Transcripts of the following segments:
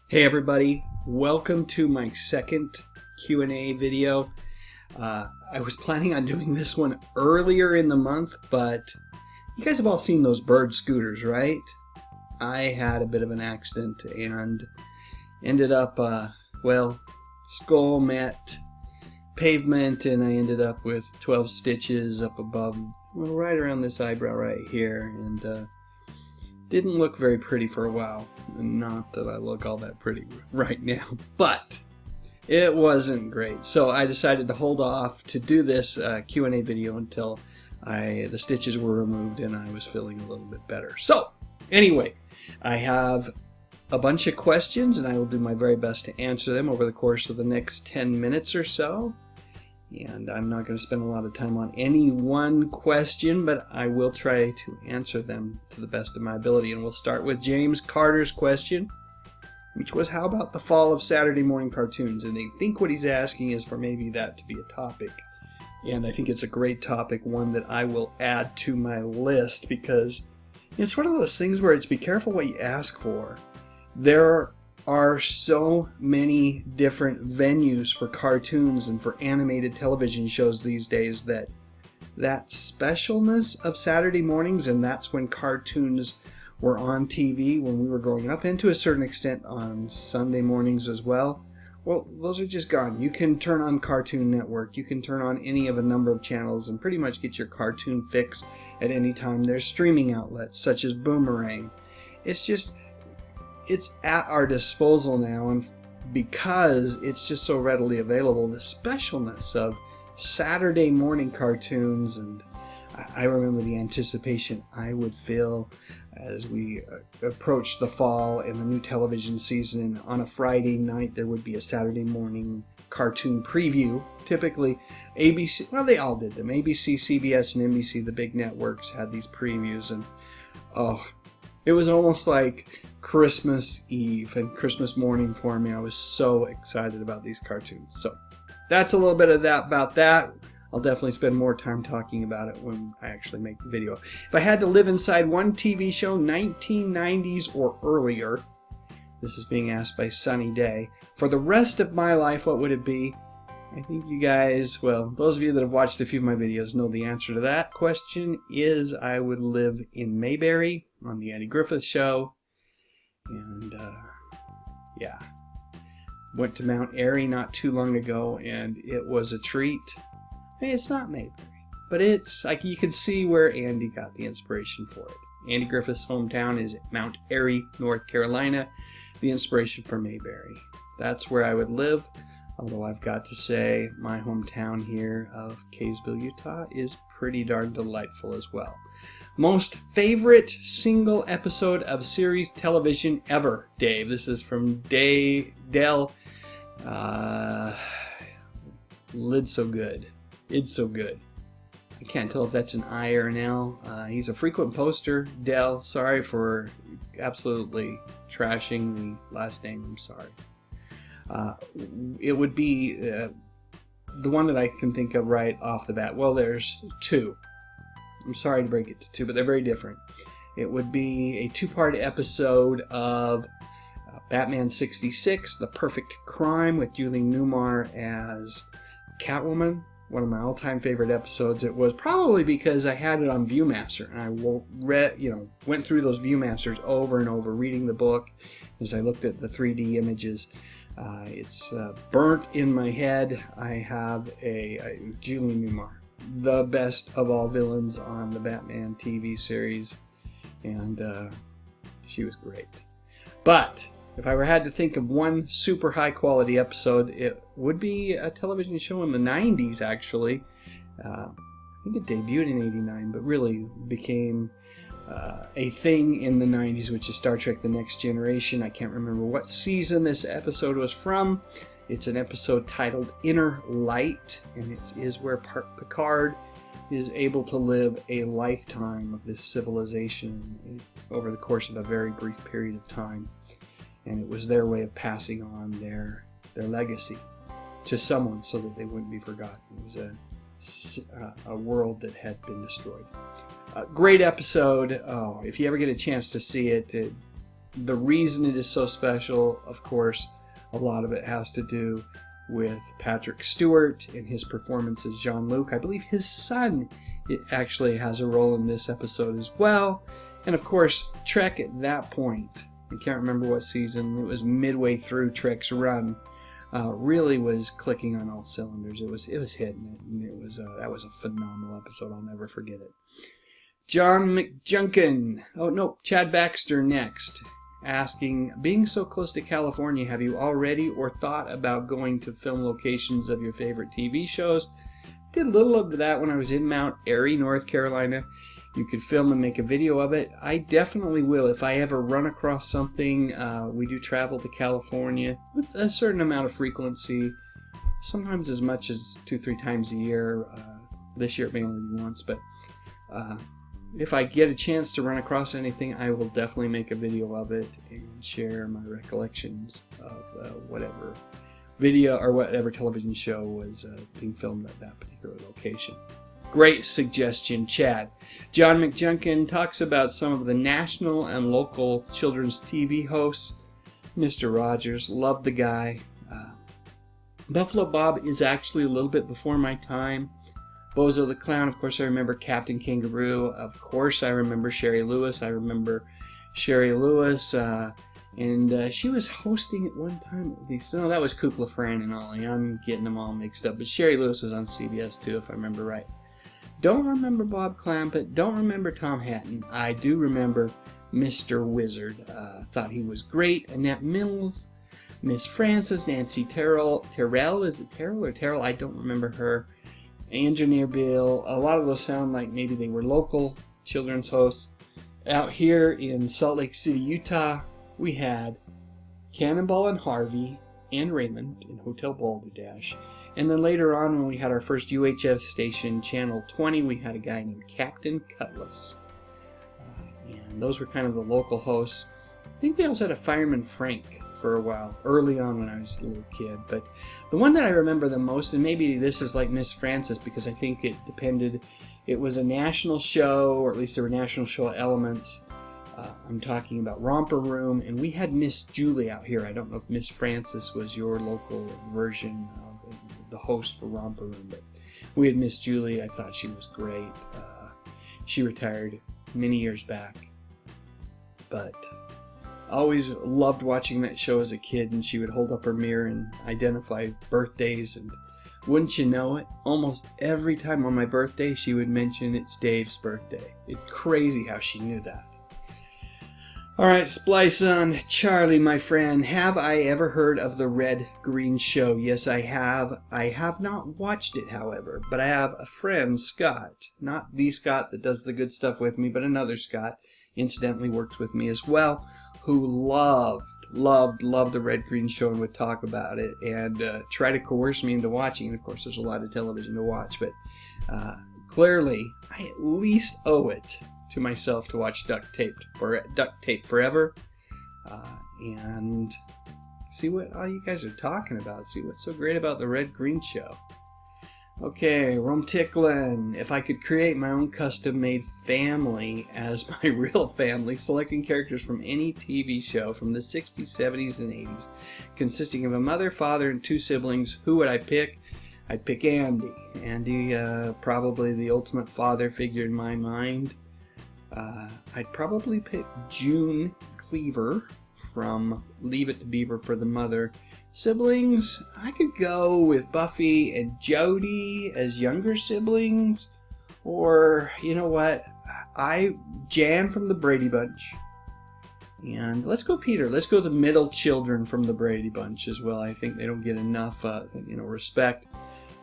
Hey everybody, welcome to my second Q&A video. I was planning on doing this one earlier in the month, but you guys have all seen those bird scooters, right? I had a bit of an accident and ended up, skull met pavement, and I ended up with 12 stitches up above, right around this eyebrow right here, and didn't look very pretty for a while. Not that I look all that pretty right now, but it wasn't great. So I decided to hold off to do this Q&A video until the stitches were removed and I was feeling a little bit better. So anyway, I have a bunch of questions and I will do my very best to answer them over the course of the next 10 minutes or so. And I'm not going to spend a lot of time on any one question, but I will try to answer them to the best of my ability. And we'll start with James Carter's question, which was, how about the fall of Saturday morning cartoons? And I think what he's asking is for maybe that to be a topic. And I think it's a great topic, one that I will add to my list, because it's one of those things where it's be careful what you ask for. There are so many different venues for cartoons and for animated television shows these days that specialness of Saturday mornings, and that's when cartoons were on TV when we were growing up, and to a certain extent on Sunday mornings as well. Well, those are just gone. You can turn on Cartoon Network, you can turn on any of a number of channels and pretty much get your cartoon fix at any time. There's streaming outlets such as Boomerang. It's at our disposal now, and because it's just so readily available, the specialness of Saturday morning cartoons, and I remember the anticipation I would feel as we approached the fall and the new television season. On a Friday night, there would be a Saturday morning cartoon preview. Typically, ABC, well, they all did them. ABC, CBS, and NBC, the big networks, had these previews, and it was almost like Christmas Eve and Christmas morning for me. I was so excited about these cartoons. So that's a little bit of that about that. I'll definitely spend more time talking about it when I actually make the video. If I had to live inside one TV show, 1990s or earlier, this is being asked by Sunny Day, for the rest of my life, what would it be? I think you guys, well, those of you that have watched a few of my videos know the answer to that question is I would live in Mayberry on the Andy Griffith Show. And yeah, went to Mount Airy not too long ago, and it was a treat. I mean, it's not Mayberry, but it's like you can see where Andy got the inspiration for it. Andy Griffith's hometown is Mount Airy, North Carolina. The inspiration for Mayberry. That's where I would live. Although I've got to say, my hometown here of Kaysville, Utah is pretty darn delightful as well. Most favorite single episode of series television ever, Dave. This is from Dell. Lid so good. It's so good. I can't tell if that's an I or an L. He's a frequent poster. Dell, sorry for absolutely trashing the last name. I'm sorry. It would be the one that I can think of right off the bat. Well, there's two. I'm sorry to break it to two, but they're very different. It would be a two-part episode of Batman 66, The Perfect Crime, with Julie Newmar as Catwoman. One of my all-time favorite episodes. It was probably because I had it on Viewmaster, and I went through those Viewmasters over and over, reading the book as I looked at the 3D images. It's burnt in my head. I have a Julie Newmar, the best of all villains on the Batman TV series, and she was great. But if I had to think of one super high quality episode, it would be a television show in the 90s, actually. I think it debuted in '89, but really became a thing in the 90s, which is Star Trek The Next Generation. I can't remember what season this episode was from. It's an episode titled Inner Light, and it is where Picard is able to live a lifetime of this civilization over the course of a very brief period of time. And it was their way of passing on their legacy to someone so that they wouldn't be forgotten. It was a world that had been destroyed. Great episode. Oh, if you ever get a chance to see it, the reason it is so special, of course, a lot of it has to do with Patrick Stewart and his performance as Jean-Luc. I believe his son actually has a role in this episode as well. And of course, Trek at that point, I can't remember what season, it was midway through Trek's run, really was clicking on all cylinders. It was hitting it, and that was a phenomenal episode. I'll never forget it. John McJunkin, Chad Baxter next, asking, being so close to California, have you already or thought about going to film locations of your favorite TV shows? Did a little of that when I was in Mount Airy, North Carolina. You could film and make a video of it. I definitely will. If I ever run across something, we do travel to California with a certain amount of frequency, sometimes as much as 2-3 times a year. This year it may only be once, but if I get a chance to run across anything, I will definitely make a video of it and share my recollections of whatever video or whatever television show was being filmed at that particular location. Great suggestion, Chad. John McJunkin talks about some of the national and local children's TV hosts. Mr. Rogers, love the guy. Buffalo Bob is actually a little bit before my time. Bozo the Clown, of course I remember Captain Kangaroo. Of course I remember Sherry Lewis. And she was hosting at one time at least. No, that was Kukla Fran and Ollie. I'm getting them all mixed up. But Sherry Lewis was on CBS too, if I remember right. Don't remember Bob Clampett. Don't remember Tom Hatton. I do remember Mr. Wizard. Thought he was great. Annette Mills, Miss Frances, Nancy Terrell. Is it Terrell or Terrell? I don't remember her. Engineer Bill. A lot of those sound like maybe they were local children's hosts. Out here in Salt Lake City, Utah, we had Cannonball and Harvey and Raymond in Hotel Balderdash. And then later on, when we had our first UHF station, Channel 20, we had a guy named Captain Cutlass. And those were kind of the local hosts. I think we also had a Fireman Frank for a while, early on when I was a little kid. But the one that I remember the most, and maybe this is like Miss Frances, because I think it was a national show, or at least there were national show elements. I'm talking about Romper Room, and we had Miss Julie out here. I don't know if Miss Frances was your local version of the host for Romper Room, but we had Miss Julie. I thought she was great. She retired many years back, but always loved watching that show as a kid, and she would hold up her mirror and identify birthdays, and wouldn't you know it, almost every time on my birthday she would mention it's Dave's birthday. It's crazy how she knew that. Alright, Splice on Charlie, my friend. Have I ever heard of the Red Green Show? Yes, I have. I have not watched it, however, but I have a friend, Scott. Not the Scott that does the good stuff with me, but another Scott, incidentally worked with me as well, who loved the Red Green Show and would talk about it and try to coerce me into watching. And of course, there's a lot of television to watch, but clearly, I at least owe it to myself to watch Duct Tape Forever and see what all you guys are talking about. See what's so great about the Red Green Show. Okay, Rome Ticklin. If I could create my own custom-made family as my real family, selecting characters from any TV show from the 60s, 70s, and 80s, consisting of a mother, father, and 2 siblings, who would I pick? I'd pick Andy. Andy, probably the ultimate father figure in my mind. I'd probably pick June Cleaver from Leave It to Beaver for the mother. Siblings, I could go with Buffy and Jody as younger siblings, or you know what, Jan from the Brady Bunch, and let's go Peter. Let's go the middle children from the Brady Bunch as well. I think they don't get enough respect,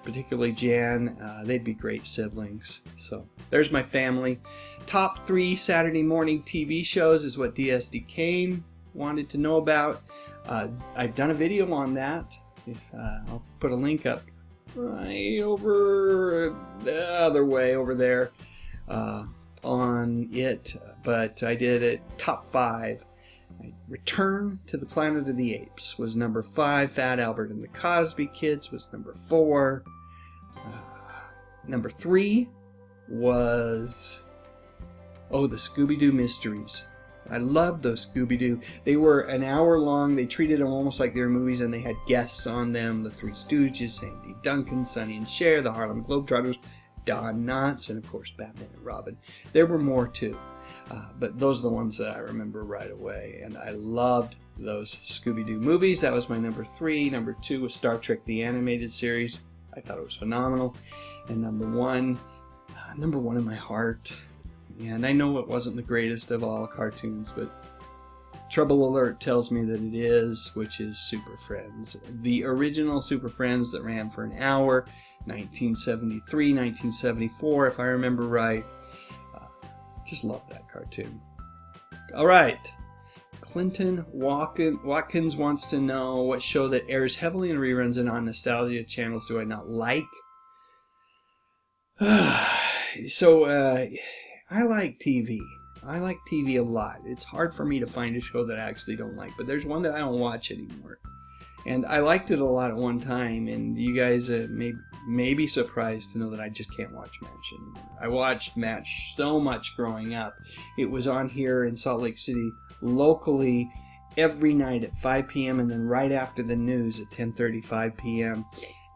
particularly Jan. They'd be great siblings. So there's my family. Top 3 Saturday morning TV shows is what DSD Kane wanted to know about. I've done a video on that. I'll put a link up right over the other way over there on it. But I did it top 5. Return to the Planet of the Apes was number 5. Fat Albert and the Cosby Kids was number 4. Number 3 was the Scooby-Doo Mysteries. I loved those Scooby-Doo. They were an hour long. They treated them almost like they were movies, and they had guests on them. The Three Stooges, Sandy Duncan, Sonny and Cher, the Harlem Globetrotters, Don Knotts, and of course Batman and Robin. There were more too, but those are the ones that I remember right away, and I loved those Scooby-Doo movies. That was my number 3. Number 2 was Star Trek the Animated Series. I thought it was phenomenal. And number one in my heart, and I know it wasn't the greatest of all cartoons, but Trouble Alert tells me that it is, which is Super Friends. The original Super Friends that ran for an hour, 1973, 1974, if I remember right. Just love that cartoon. All right. Clinton Watkins wants to know, what show that airs heavily in reruns and on nostalgia channels do I not like? So, I like TV. I like TV a lot. It's hard for me to find a show that I actually don't like, but there's one that I don't watch anymore. And I liked it a lot at one time, and you guys may be surprised to know that I just can't watch MASH anymore. I watched MASH so much growing up. It was on here in Salt Lake City locally every night at 5 p.m. and then right after the news at 10:35 p.m.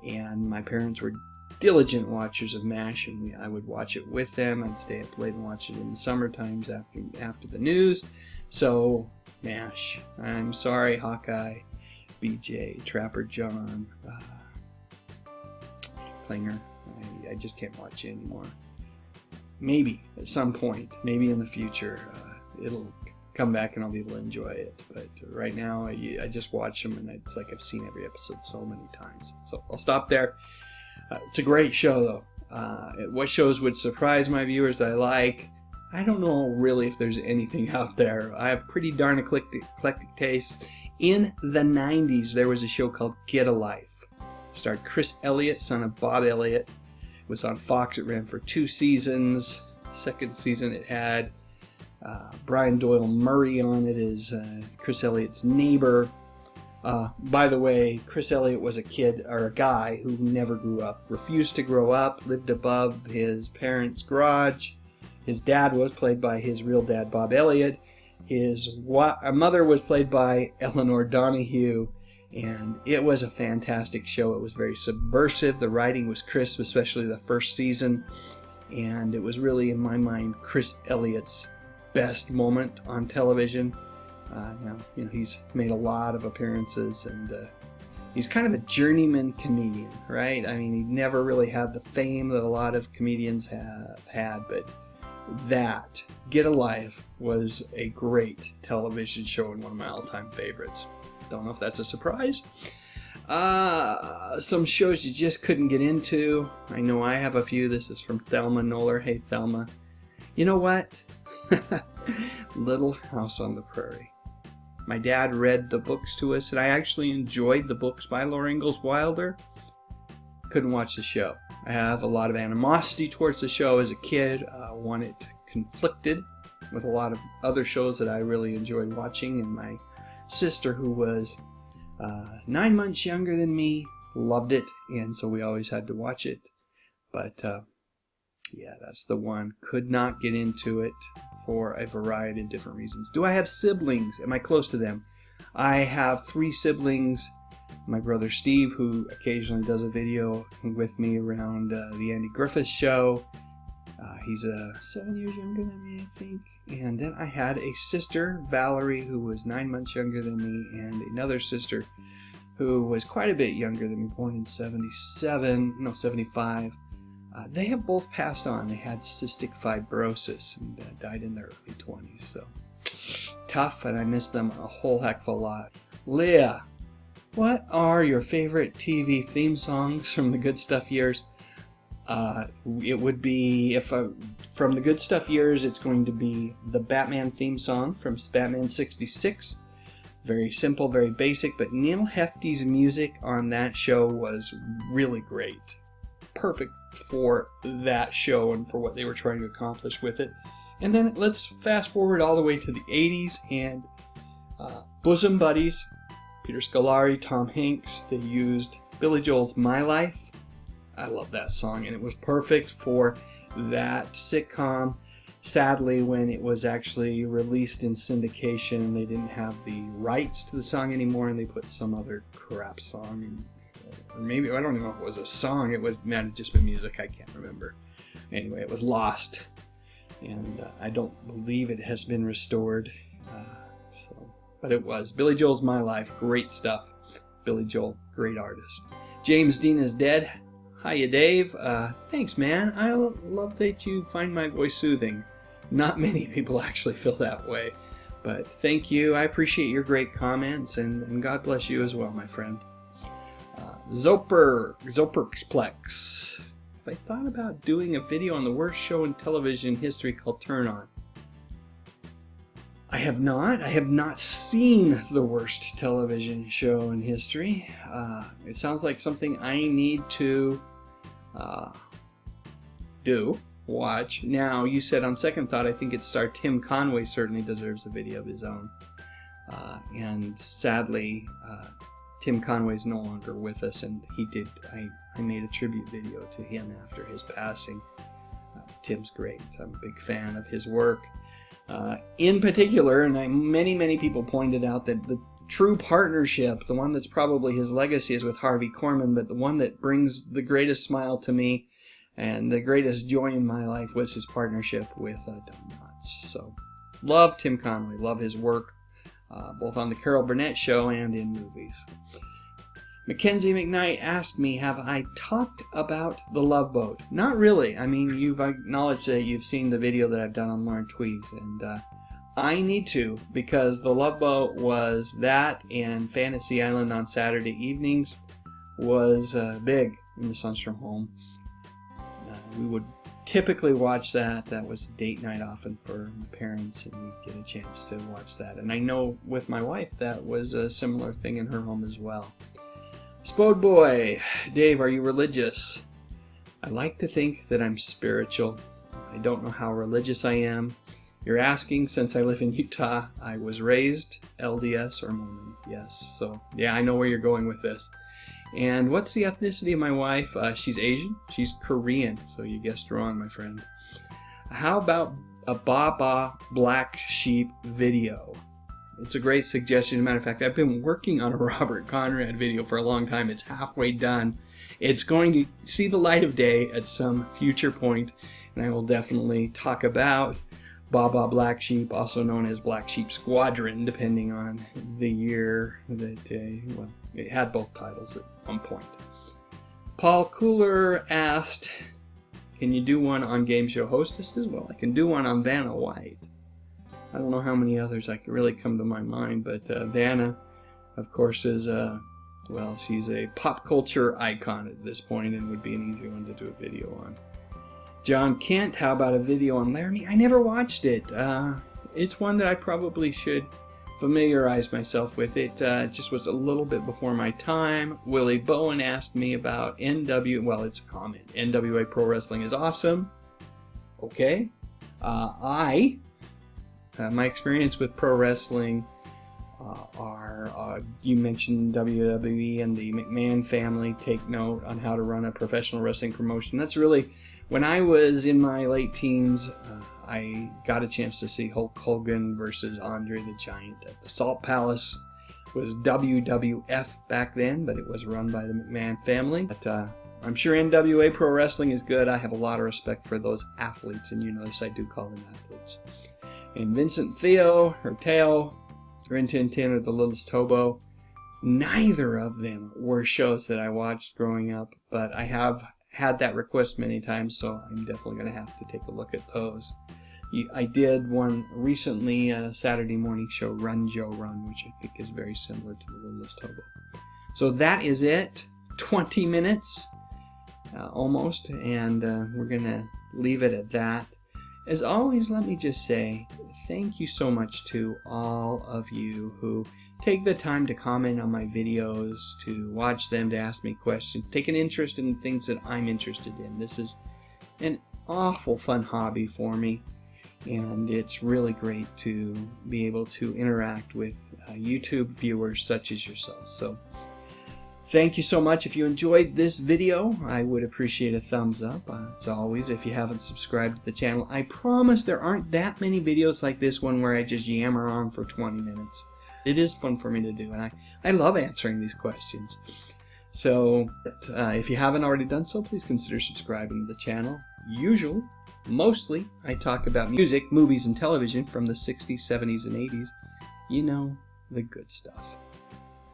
And my parents were diligent watchers of MASH, and I would watch it with them. I'd stay up late and watch it in the summer times after the news. So, MASH. I'm sorry, Hawkeye, BJ, Trapper John, Klinger. I just can't watch it anymore. Maybe at some point, maybe in the future, it'll come back and I'll be able to enjoy it. But right now, I just watch them, and it's like I've seen every episode so many times. So I'll stop there. It's a great show, though. What shows would surprise my viewers that I like? I don't know really if there's anything out there. I have pretty darn eclectic tastes. In the 90s, there was a show called Get a Life. It starred Chris Elliott, son of Bob Elliott. It was on Fox. It ran for 2 seasons. Second season, it had Brian Doyle Murray on it as Chris Elliott's neighbor. By the way, Chris Elliott was a guy who never grew up, refused to grow up, lived above his parents' garage. His dad was played by his real dad, Bob Elliott. His mother was played by Eleanor Donahue, and it was a fantastic show. It was very subversive. The writing was crisp, especially the first season, and it was really, in my mind, Chris Elliott's best moment on television. Now, he's made a lot of appearances, and he's kind of a journeyman comedian, right? I mean, he never really had the fame that a lot of comedians have had, but that, Get a Life, was a great television show and one of my all-time favorites. Don't know if that's a surprise. Some shows you just couldn't get into. I know I have a few. This is from Thelma Noller. Hey, Thelma. You know what? Little House on the Prairie. My dad read the books to us, and I actually enjoyed the books by Laura Ingalls Wilder. Couldn't watch the show. I have a lot of animosity towards the show as a kid. One, it conflicted with a lot of other shows that I really enjoyed watching, and my sister, who was 9 months younger than me, loved it, and so we always had to watch it. But yeah, that's the one. Could not get into it for a variety of different reasons. Do I have siblings? Am I close to them? I have 3 siblings. My brother Steve, who occasionally does a video with me around the Andy Griffith Show. He's 7 years younger than me, I think. And then I had a sister, Valerie, who was 9 months younger than me, and another sister who was quite a bit younger than me, born in 75. They have both passed on. They had cystic fibrosis and died in their early 20s. So tough, and I miss them a whole heck of a lot. Leah, what are your favorite TV theme songs from the Good Stuff years? It would be, from the Good Stuff years, it's going to be the Batman theme song from Batman 66. Very simple, very basic, but Neil Hefti's music on that show was really great. Perfect for that show and for what they were trying to accomplish with it. And then let's fast forward all the way to the 80s, and Bosom Buddies, Peter Scolari, Tom Hanks, they used Billy Joel's My Life. I love that song, and it was perfect for that sitcom Sadly, when it was actually released in syndication, they didn't have the rights to the song anymore, and they put some other crap song in. Or maybe, I don't even know if it was a song, it might have just been music, I can't remember. Anyway, it was lost, and I don't believe it has been restored. But it was. Billy Joel's My Life, great stuff. Billy Joel, great artist. James Dean is dead. Hiya, Dave. Thanks, man. I love that you find my voice soothing. Not many people actually feel that way. But thank you. I appreciate your great comments, and God bless you as well, my friend. Zoperxplex. I thought about doing a video on the worst show in television history called Turn On. I have not. I have not seen the worst television show in history. It sounds like something I need to watch. Now, you said on second thought, I think it starred Tim Conway certainly deserves a video of his own. And sadly, Tim Conway's no longer with us, and I made a tribute video to him after his passing. Tim's great. I'm a big fan of his work. In particular, and many people pointed out that the true partnership, the one that's probably his legacy, is with Harvey Korman, but the one that brings the greatest smile to me and the greatest joy in my life was his partnership with Don Knotts. So, love Tim Conway, love his work, both on the Carol Burnett Show and in movies. Mackenzie McKnight asked me, have I talked about The Love Boat? Not really. I mean, you've acknowledged that you've seen the video that I've done on Lauren Tweez, and I need to, because The Love Boat was that, and Fantasy Island on Saturday evenings was big in the Sundstrom home. We would typically watch that. That was date night often for my parents, and we'd get a chance to watch that. And I know with my wife that was a similar thing in her home as well. Spode Boy, Dave, are you religious? I like to think that I'm spiritual. I don't know how religious I am. You're asking, since I live in Utah, I was raised LDS or Mormon. Yes, so yeah, I know where you're going with this. And what's the ethnicity of my wife? She's Asian. She's Korean, so you guessed wrong, my friend. How about a Baa Baa Black Sheep video? It's a great suggestion. As a matter of fact, I've been working on a Robert Conrad video for a long time. It's halfway done. It's going to see the light of day at some future point, and I will definitely talk about Baa Baa Black Sheep, also known as Black Sheep Squadron, depending on the year that, well, it had both titles at one point. Paul Cooler asked, can you do one on Gameshow hostesses? Well, I can do one on Vanna White. I don't know how many others I can really come to my mind, but Vanna, of course, is, well, she's a pop culture icon at this point and would be an easy one to do a video on. John Kent, how about a video on Laramie? I never watched it. It's one that I probably should familiarize myself with. It just was a little bit before my time. Willie Bowen asked me about well, it's a comment. NWA Pro Wrestling is awesome. Okay. My experience with pro wrestling you mentioned WWE and the McMahon family. Take note on how to run a professional wrestling promotion. That's really, when I was in my late teens, I got a chance to see Hulk Hogan versus Andre the Giant at the Salt Palace. It was WWF back then, but it was run by the McMahon family. But I'm sure NWA Pro Wrestling is good. I have a lot of respect for those athletes, and you notice I do call them athletes. And Vincent Theo, or Teo, Rin Tin Tin, or The Littlest Hobo, neither of them were shows that I watched growing up, but I have had that request many times, so I'm definitely going to have to take a look at those. I did one recently, a Saturday morning show, Run Joe Run, which I think is very similar to The Littlest Hobo. So that is it. 20 minutes, almost, and we're going to leave it at that. As always, let me just say thank you so much to all of you who take the time to comment on my videos, to watch them, to ask me questions, take an interest in the things that I'm interested in. This is an awful fun hobby for me, and it's really great to be able to interact with YouTube viewers such as yourself. So Thank you so much. If you enjoyed this video, I would appreciate a thumbs up. As always, if you haven't subscribed to the channel, I promise there aren't that many videos like this one where I just yammer on for 20 minutes. It is fun for me to do, and I love answering these questions. So if you haven't already done so, please consider subscribing to the channel. Mostly, I talk about music, movies, and television from the 60s, 70s, and 80s. You know, the good stuff.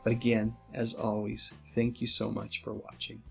But again, as always, thank you so much for watching.